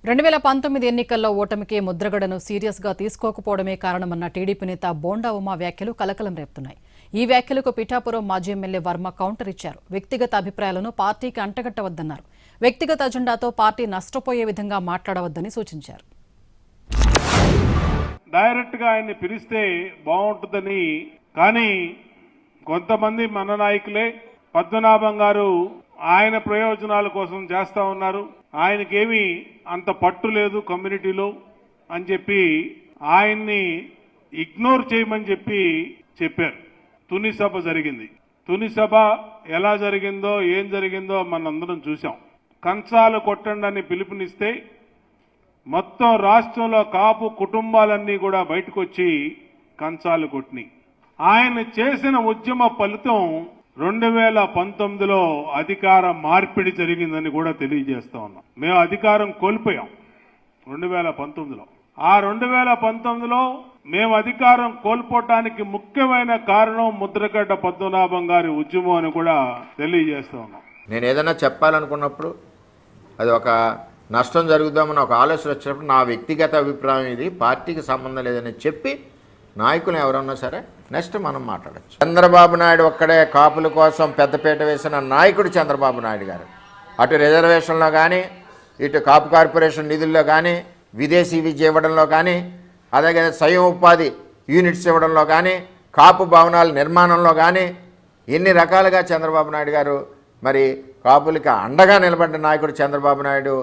2019 ఎన్నికల్లో ఓటమికి ముద్రగడను సీరియస్గా తీసుకోకపోవడమే కారణమన్న టీడీపీ నేత బోండా ఉమా వ్యాఖ్యలు కలకలం రేపుతున్నాయి. ఈ వ్యాఖ్యలకు పిఠాపురం మాజీ ఎమ్మెల్యే వర్మ కౌంటర్ ఇచ్చారు. వ్యక్తిగత అభిప్రాయాలను పార్టీకి అంటగట్టవద్దన్నారు. వ్యక్తిగత అజెండాతో పార్టీ నష్టపోయే విధంగా మాట్లాడవద్దని సూచించారు. డైరెక్ట్ గా ఆయన్ని పిలిస్తే బాగుంటుందని, కానీ కొంతమంది మన నాయకులే పద్మనాభం గారు ఆయన ప్రయోజనాల కోసం చేస్తా ఉన్నారు, ఆయనకేమీ అంత పట్టు లేదు కమ్యూనిటీలో అని చెప్పి ఆయన్ని ఇగ్నోర్ చేయమని చెప్పారు. తుని సభ జరిగింది. తుని సభ ఎలా జరిగిందో ఏం జరిగిందో మనందరం చూసాం. కంచాలు కొట్టండి అని పిలుపునిస్తే మొత్తం రాష్ట్రంలో కాపు కుటుంబాలన్నీ కూడా బయటకు వచ్చి కంచాలు కొట్టినాయి. ఆయన చేసిన ఉద్యమ ఫలితం 2019లో అధికార మార్పిడి జరిగిందని కూడా తెలియజేస్తా ఉన్నాం. మేము అధికారం కోల్పోయాం 2019లో. ఆ 2019లో మేము అధికారం కోల్పోవటానికి ముఖ్యమైన కారణం ముద్రగడ్డ పద్మనాభం గారి ఉద్యమం అని కూడా తెలియజేస్తా ఉన్నాం. నేను ఏదైనా చెప్పాలనుకున్నప్పుడు అది ఒక నష్టం జరుగుదామని ఒక ఆలోచన వచ్చినప్పుడు నా వ్యక్తిగత అభిప్రాయం ఇది, పార్టీకి సంబంధం లేదని చెప్పి నాయకులు ఎవరన్నా సరే నెక్స్ట్ మనం మాట్లాడచ్చు. చంద్రబాబు నాయుడు ఒక్కడే కాపుల కోసం పెద్దపీట వేసిన నాయకుడు చంద్రబాబు నాయుడు గారు. అటు రిజర్వేషన్లో కానీ, ఇటు కాపు కార్పొరేషన్ నిధుల్లో కానీ, విదేశీ విద్య ఇవ్వడంలో కానీ, అలాగే స్వయం ఉపాధి యూనిట్స్ ఇవ్వడంలో కానీ, కాపు భవనాల నిర్మాణంలో కానీ ఎన్ని రకాలుగా చంద్రబాబు నాయుడు గారు మరి కాపులకి అండగా నిలబడిన నాయకుడు చంద్రబాబు నాయుడు.